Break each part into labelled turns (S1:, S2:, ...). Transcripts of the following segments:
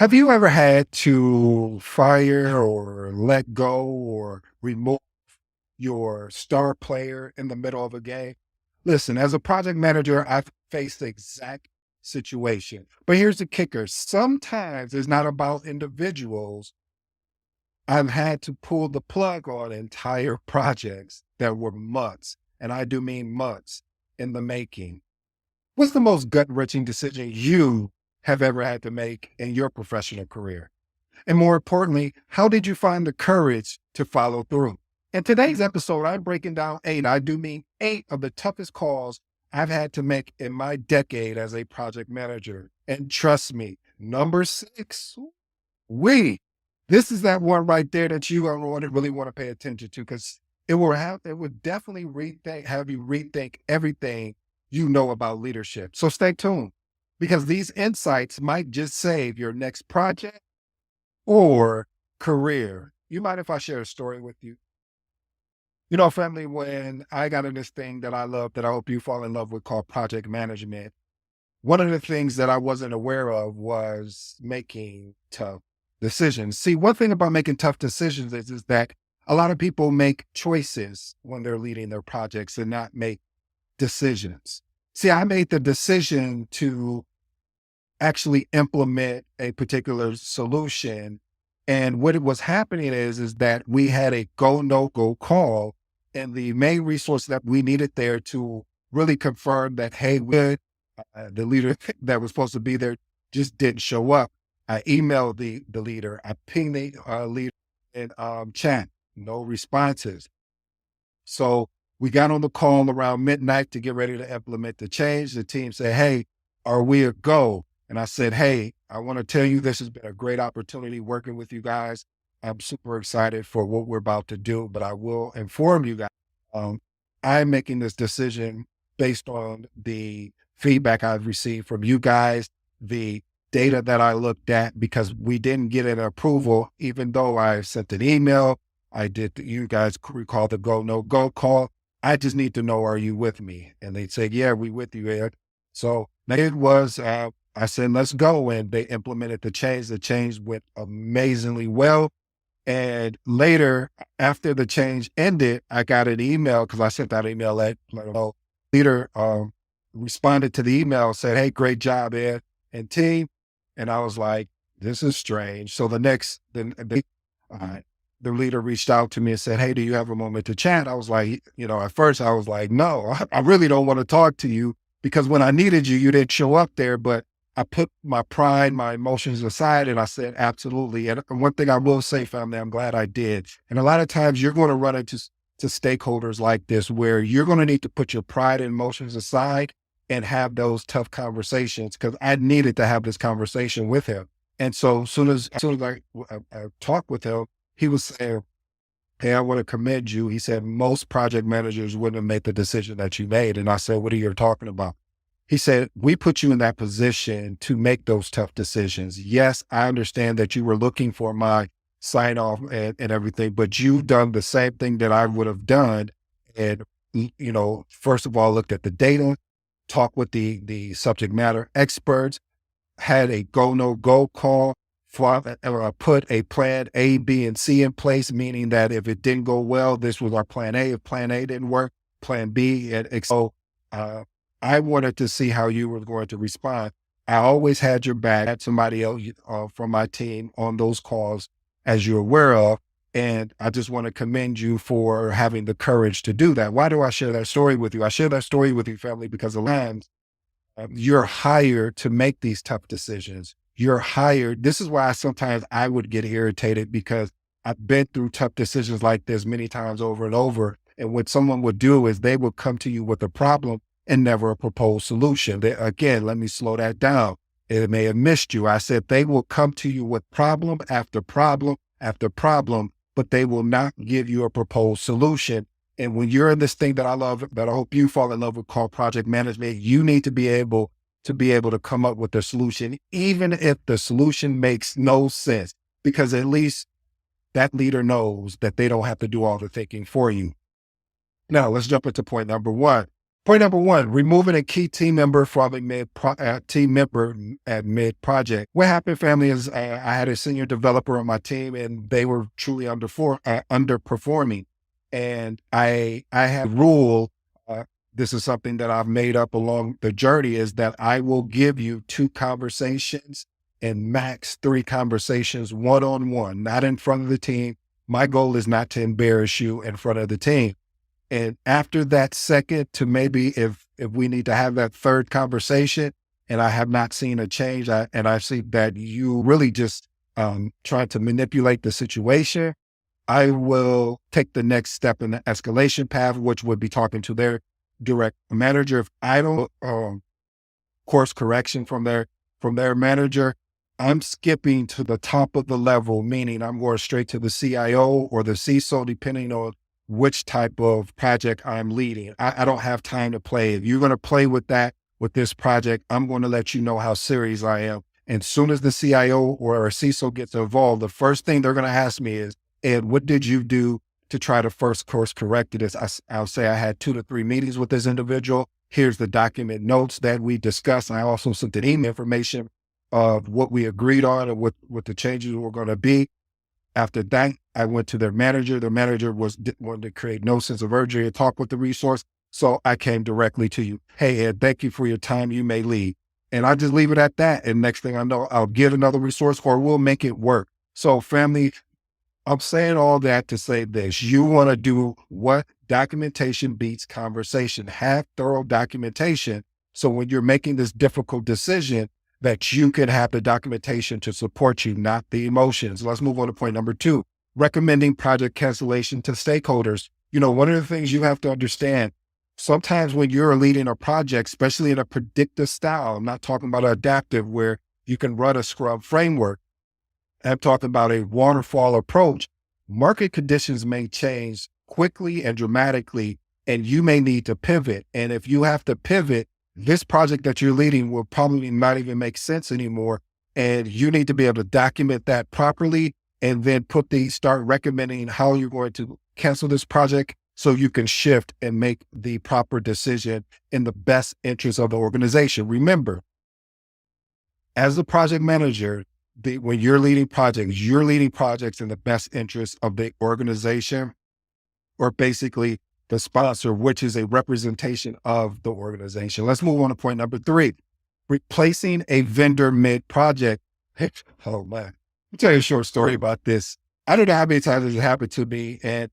S1: Have you ever had to fire or let go or remove your star player in the middle of a game? Listen, as a project manager, I've faced the exact situation. But here's the kicker. Sometimes it's not about individuals. I've had to pull the plug on entire projects that were months, and I do mean months in the making. What's the most gut-wrenching decision you have ever had to make in your professional career? And more importantly, how did you find the courage to follow through? In today's episode, I'm breaking down eight, I do mean eight of the toughest calls I've had to make in my decade as a project manager. And trust me, number six, we, this is that one right there that you are going to really want to pay attention to because it would definitely have you rethink everything you know about leadership. So stay tuned because these insights might just save your next project or career. You mind if I share a story with you? Family, when I got in this thing that I love, that I hope you fall in love with called project management, one of the things that I wasn't aware of was making tough decisions. See, one thing about making tough decisions is that a lot of people make choices when they're leading their projects and not make decisions. See, I made the decision to actually implement a particular solution. And what it was happening is that we had a go, no go call. And the main resource that we needed there to really confirm that, hey, the leader that was supposed to be there just didn't show up. I emailed the leader, I pinged the leader in chat, no responses. So we got on the call around midnight to get ready to implement the change. The team said, hey, are we a go? And I said, hey, I want to tell you this has been a great opportunity working with you guys. I'm super excited for what we're about to do, but I will inform you guys. Um, I'm making this decision based on the feedback I've received from you guys, the data that I looked at, because we didn't get an approval, even though I sent an email. I did, you guys recall the go, no go call. I just need to know, are you with me? And they said, yeah, we with you, Ed. So it was, I said, let's go. And they implemented the change. The change went amazingly well. And later, after the change ended, I got an email because I sent that email let them know. Leader responded to the email, said, hey, great job, Ed and team. And I was like, this is strange. So the leader reached out to me and said, hey, do you have a moment to chat? I was like, at first I was like, no, I really don't want to talk to you because when I needed you, you didn't show up there. But I put my pride, my emotions aside, and I said, absolutely. And one thing I will say, family, I'm glad I did. And a lot of times you're going to run into to stakeholders like this, where you're going to need to put your pride and emotions aside and have those tough conversations. Cause I needed to have this conversation with him. And so as soon as I talked with him, he was saying, hey, I want to commend you. He said, most project managers wouldn't have made the decision that you made. And I said, what are you talking about? He said, we put you in that position to make those tough decisions. Yes, I understand that you were looking for my sign off and everything, but you've done the same thing that I would have done. And, first of all, looked at the data, talked with the subject matter experts, had a go, no go call, put a plan A, B, and C in place, meaning that if it didn't go well, this was our plan A. If plan A didn't work, plan B. So I wanted to see how you were going to respond. I always had your back, had somebody else from my team on those calls, as you're aware of. And I just want to commend you for having the courage to do that. Why do I share that story with you? I share that story with you, family, because a lot of times you're hired to make these tough decisions. You're hired. This is why sometimes I would get irritated because I've been through tough decisions like this many times over and over. And what someone would do is they would come to you with a problem and never a proposed solution. Again, let me slow that down. It may have missed you. I said they will come to you with problem after problem after problem, but they will not give you a proposed solution. And when you're in this thing that I love, that I hope you fall in love with, called project management, you need to be able to come up with a solution, even if the solution makes no sense, because at least that leader knows that they don't have to do all the thinking for you. Now let's jump into point number one. Point number one, removing a key team member from a team member at mid project. What happened, family, is I had a senior developer on my team, and they were truly underperforming. And I had a rule. Uh, this is something that I've made up along the journey, is that I will give you 2 conversations and max 3 conversations one on one, not in front of the team. My goal is not to embarrass you in front of the team. And after that second, to maybe if we need to have that third conversation and I have not seen a change, and I see that you really just trying to manipulate the situation, I will take the next step in the escalation path, which would be talking to their direct manager. If I don't course correction from their manager, I'm skipping to the top of the level, meaning I'm going straight to the CIO or the CISO, depending on which type of project I'm leading. I don't have time to play. If you're going to play with that, with this project, I'm going to let you know how serious I am. And soon as the CIO or a CISO gets involved, the first thing they're going to ask me is, Ed, what did you do to try to first course correct this? I'll say I had 2 to 3 meetings with this individual. Here's the document notes that we discussed. I also sent an email information of what we agreed on and what the changes were going to be. After that, I went to their manager. Their manager wanted to create no sense of urgency and talk with the resource. So I came directly to you. Hey, Ed, thank you for your time. You may leave. And I just leave it at that. And next thing I know, I'll get another resource or we'll make it work. So family, I'm saying all that to say this. You want to do what? Documentation beats conversation. Have thorough documentation. So when you're making this difficult decision, that you can have the documentation to support you, not the emotions. Let's move on to point number 2, recommending project cancellation to stakeholders. One of the things you have to understand, sometimes when you're leading a project, especially in a predictive style, I'm not talking about adaptive where you can run a Scrum framework. I'm talking about a waterfall approach. Market conditions may change quickly and dramatically, and you may need to pivot. And if you have to pivot, this project that you're leading will probably not even make sense anymore. And you need to be able to document that properly and then start recommending how you're going to cancel this project so you can shift and make the proper decision in the best interest of the organization. Remember, as a project manager, when you're leading projects in the best interest of the organization, or basically the sponsor, which is a representation of the organization. Let's move on to point number 3, replacing a vendor mid-project. Oh man, let me tell you a short story about this. I don't know how many times this happened to me, and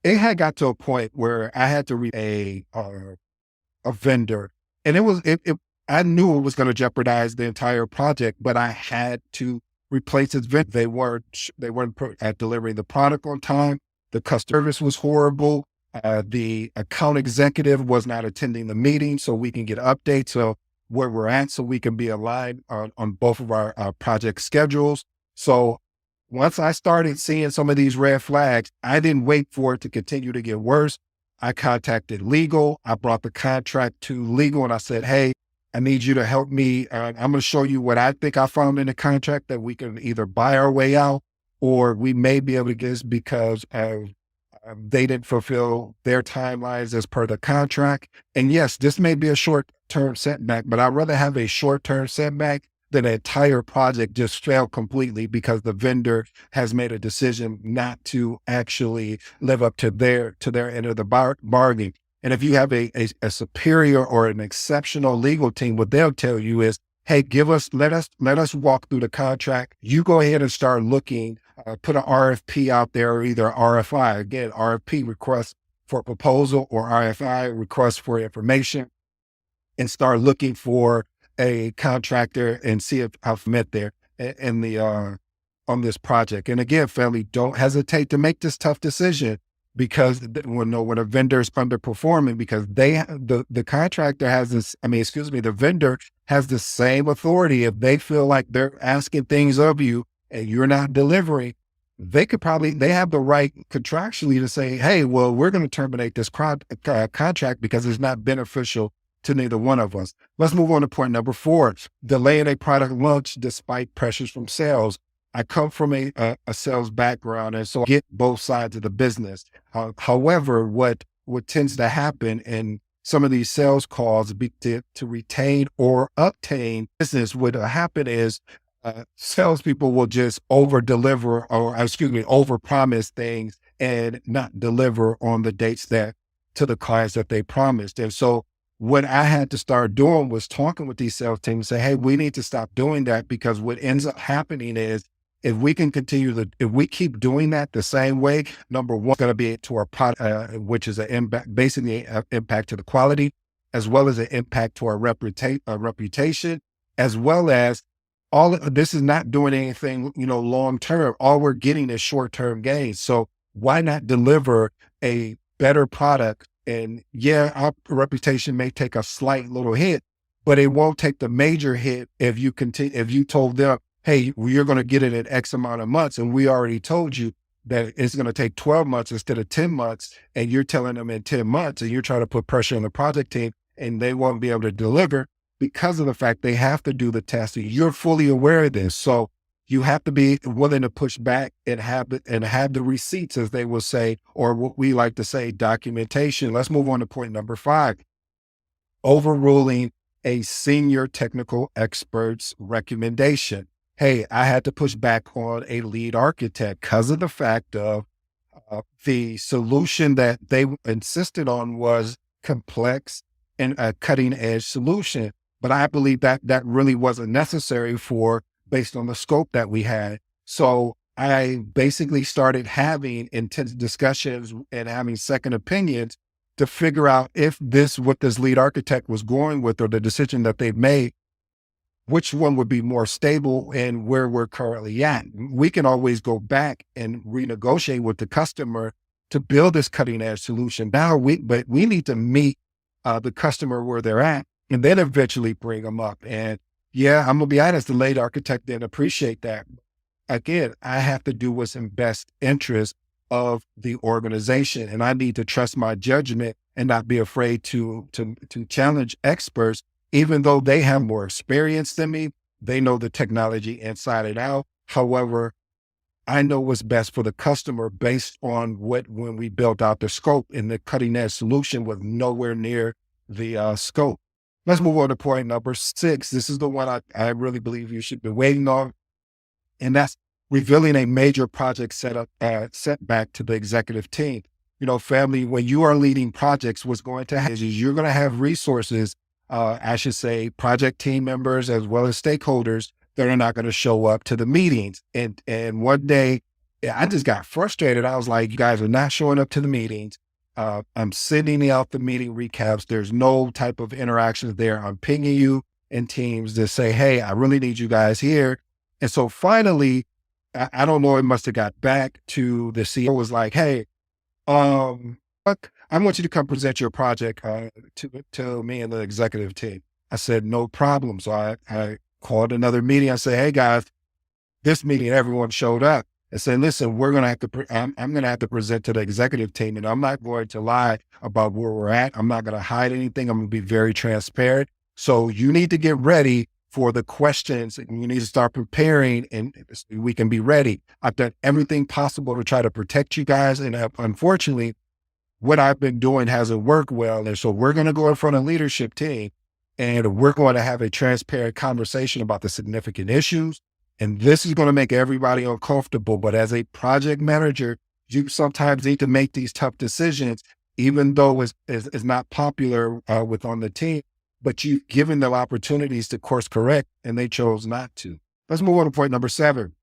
S1: it had got to a point where I had to a vendor, and I knew it was going to jeopardize the entire project, but I had to replace its vendor. They weren't at delivering the product on time. The customer service was horrible. The account executive was not attending the meeting so we can get updates of where we're at so we can be aligned on both of our project schedules. So once I started seeing some of these red flags, I didn't wait for it to continue to get worse. I contacted legal. I brought the contract to legal and I said, hey, I need you to help me. I'm going to show you what I think I found in the contract that we can either buy our way out or we may be able to get this because they didn't fulfill their timelines as per the contract. And yes, this may be a short-term setback, but I'd rather have a short-term setback than an entire project just fail completely because the vendor has made a decision not to actually live up to their end of the bargain. And if you have a superior or an exceptional legal team, what they'll tell you is, hey, let us walk through the contract. You go ahead and start looking, put an RFP out there, or either RFI, again, RFP, request for proposal, or RFI, request for information, and start looking for a contractor and see if I've met there in the, on this project. And again, family, don't hesitate to make this tough decision because when a vendor is underperforming, because the contractor has the vendor has the same authority. If they feel like they're asking things of you and you're not delivering, they have the right contractually to say, hey, well, we're going to terminate this contract because it's not beneficial to neither one of us. Let's move on to point number 4, delaying a product launch despite pressures from sales. I come from a sales background, and so I get both sides of the business. However, what tends to happen, and some of these sales calls to retain or obtain business, what will happen is salespeople will just over deliver or, excuse me, over promise things and not deliver on the dates that to the clients that they promised. And so what I had to start doing was talking with these sales teams and say, hey, we need to stop doing that, because what ends up happening is if we can continue if we keep doing that the same way, number one, it's going to be to our product, which is an impact, basically an impact to the quality, as well as an impact to our reputation, as well as all of this is not doing anything, long term. All we're getting is short term gains. So why not deliver a better product? And yeah, our reputation may take a slight little hit, but it won't take the major hit if you continue, if you told them, hey, you're going to get it in X amount of months. And we already told you that it's going to take 12 months instead of 10 months. And you're telling them in 10 months, and you're trying to put pressure on the project team, and they won't be able to deliver because of the fact they have to do the testing. You're fully aware of this. So you have to be willing to push back and have the receipts, as they will say, or what we like to say, documentation. Let's move on to point number 5. Overruling a senior technical expert's recommendation. Hey, I had to push back on a lead architect because of the fact of the solution that they insisted on was complex and a cutting edge solution. But I believe that that really wasn't necessary based on the scope that we had. So I basically started having intense discussions and having second opinions to figure out if what this lead architect was going with, or the decision that they've made, which one would be more stable and where we're currently at. We can always go back and renegotiate with the customer to build this cutting edge solution. But we need to meet the customer where they're at, and then eventually bring them up. And yeah, I'm gonna be honest, the lead architect didn't appreciate that. Again, I have to do what's in best interest of the organization, and I need to trust my judgment and not be afraid to challenge experts, even though they have more experience than me. They know the technology inside and out. However, I know what's best for the customer based on when we built out the scope, and the cutting edge solution was nowhere near the scope. Let's move on to point number 6. This is the one I really believe you should be waiting on, and that's revealing a major project setback to the executive team. Family, when you are leading projects, what's going to happen is you're going to have resources, I should say, project team members as well as stakeholders that are not going to show up to the meetings. And one day, I just got frustrated. I was like, you guys are not showing up to the meetings. I'm sending out the meeting recaps. There's no type of interactions there. I'm pinging you in Teams to say, hey, I really need you guys here. And so finally, I don't know, it must have got back to the CEO, was like, hey, look, I want you to come present your project to me and the executive team. I said, no problem. So I called another meeting. I said, hey guys, this meeting, everyone showed up. I said, listen, we're going to have to, I'm going to have to present to the executive team, and I'm not going to lie about where we're at. I'm not going to hide anything. I'm going to be very transparent. So you need to get ready for the questions, and you need to start preparing, and we can be ready. I've done everything possible to try to protect you guys. And unfortunately, what I've been doing hasn't worked well. And so we're going to go in front of leadership team, and we're going to have a transparent conversation about the significant issues. And this is going to make everybody uncomfortable. But as a project manager, you sometimes need to make these tough decisions, even though it's not popular on the team, but you've given them opportunities to course correct, and they chose not to. Let's move on to point number 7.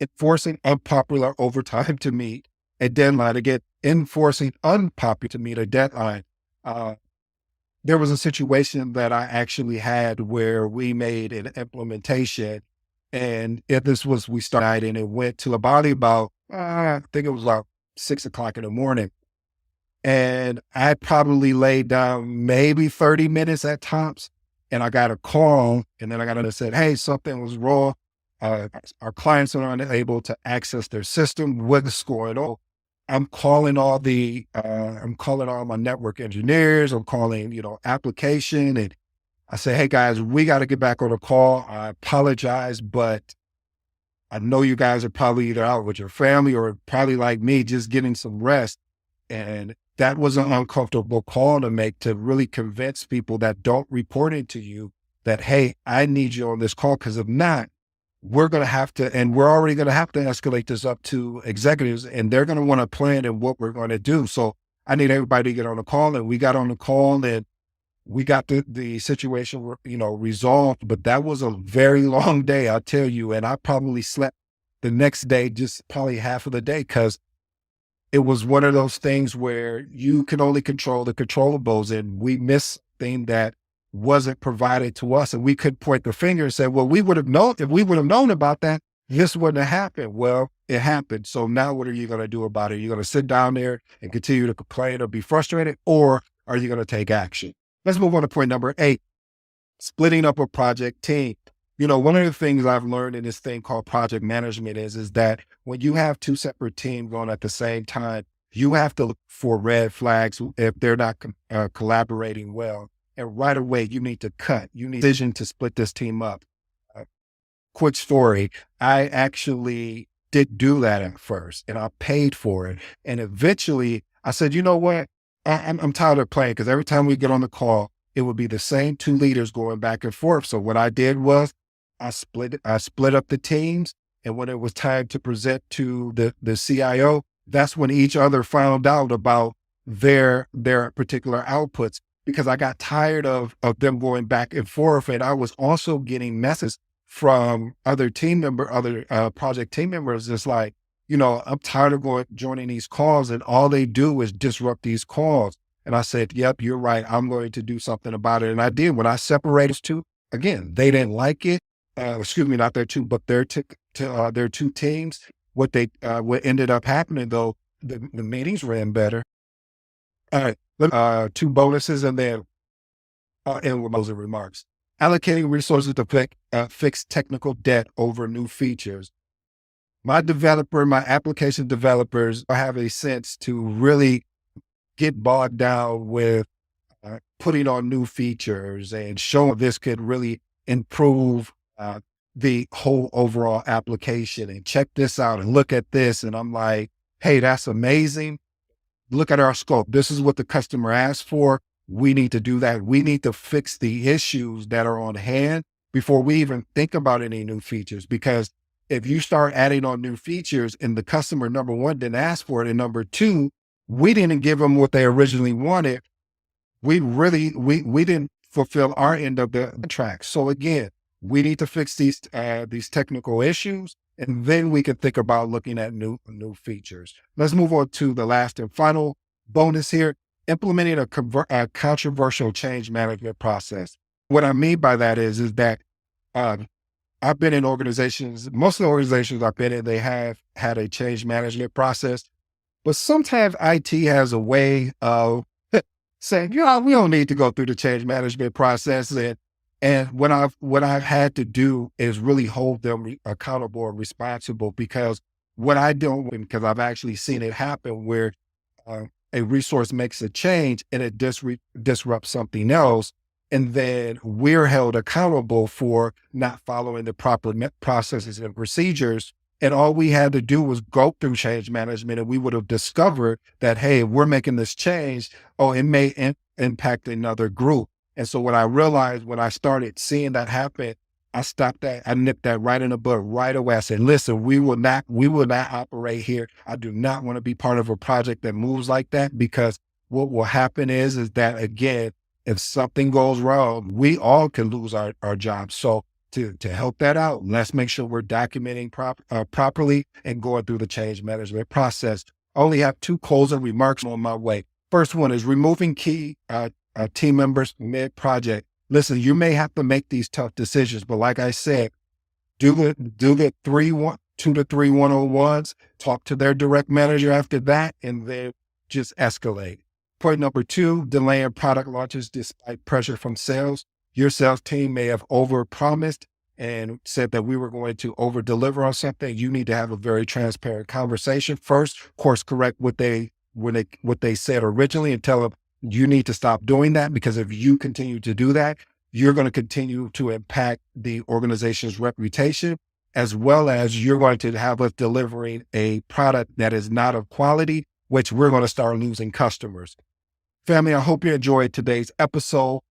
S1: Enforcing unpopular overtime to meet a deadline. Again, enforcing unpopular to meet a deadline. There was a situation that I actually had where we made an implementation, and we started, and it went to about, I think it was about 6:00 in the morning. And I probably laid down maybe 30 minutes at tops, and I got a call, and then I got on and said, hey, something was wrong. Our clients are unable to access their system. What's going on? I'm calling all my network engineers. I'm calling, application. And I say, hey guys, we got to get back on the call. I apologize, but I know you guys are probably either out with your family or probably like me, just getting some rest. And that was an uncomfortable call to make, to really convince people that don't report it to you that, hey, I need you on this call. Cause if not, we're going to have to, and we're already going to have to escalate this up to executives, and they're going to want to plan and what we're going to do. So I need everybody to get on the call. And we got on the call and we got the situation, resolved. But that was a very long day, I'll tell you. And I probably slept the next day, just probably half of the day, because it was one of those things where you can only control the controllables, and we missed thing that wasn't provided to us. And we could point the finger and say, well, we would have known, if we would have known about that, this wouldn't have happened. Well, it happened. So now what are you going to do about it? Are you going to sit down there and continue to complain or be frustrated, or are you going to take action? Let's move on to point number 8, splitting up a project team. One of the things I've learned in this thing called project management is that when you have two separate teams going at the same time, you have to look for red flags if they're not collaborating well. And right away, you need to cut. You need a decision to split this team up. Quick story. I actually did do that at first, and I paid for it. And eventually I said, you know what? I'm tired of playing, because every time we get on the call, it would be the same two leaders going back and forth. So what I did was I split up the teams. And when it was time to present to the CIO, that's when each other found out about their particular outputs, because I got tired of them going back and forth. And I was also getting messages from other project team members. It's like, I'm tired of joining these calls, and all they do is disrupt these calls. And I said, yep, you're right. I'm going to do something about it. And I did. When I separated two, again, they didn't like it. Excuse me, not their two, but their two teams. What ended up happening though, the meetings ran better. All right, two bonuses, and then end with closing remarks. Allocating resources to fix technical debt over new features. My application developers have a sense to really get bogged down with putting on new features and showing this could really improve the whole overall application, and check this out and look at this. And I'm like, hey, that's amazing. Look at our scope. This is what the customer asked for. We need to do that. We need to fix the issues that are on hand before we even think about any new features. Because if you start adding on new features and the customer, number one, didn't ask for it, and number two, we didn't give them what they originally wanted, we didn't fulfill our end of the contract. So again, we need to fix these technical issues, and then we can think about looking at new features. Let's move on to the last and final bonus here: implementing a controversial change management process. What I mean by that is that I've been in organizations. Most of the organizations I've been in, they have had a change management process, but sometimes IT has a way of saying, we don't need to go through the change management process. And what I've had to do is really hold them accountable and responsible, because what I don't, because I've actually seen it happen where a resource makes a change and it disrupts something else. And then we're held accountable for not following the proper processes and procedures. And all we had to do was go through change management, and we would have discovered that, hey, if we're making this change, it may impact another group. And so what I realized when I started seeing that happen, I stopped that. I nipped that right in the bud right away. I said, listen, we will not operate here. I do not want to be part of a project that moves like that, because what will happen is that, again, if something goes wrong, we all can lose our jobs. So to help that out, let's make sure we're documenting properly and going through the change management process. I only have 2 closing remarks on my way. First one is removing key team members mid-project. Listen, you may have to make these tough decisions, but like I said, do the 2 to 3 one-on-ones, talk to their direct manager after that, and then just escalate. Point number 2, delaying product launches despite pressure from sales. Your sales team may have overpromised and said that we were going to over deliver on something. You need to have a very transparent conversation. First, course correct what they said originally, and tell them you need to stop doing that, because if you continue to do that, you're going to continue to impact the organization's reputation, as well as you're going to have us delivering a product that is not of quality, which we're going to start losing customers. Family, I hope you enjoyed today's episode.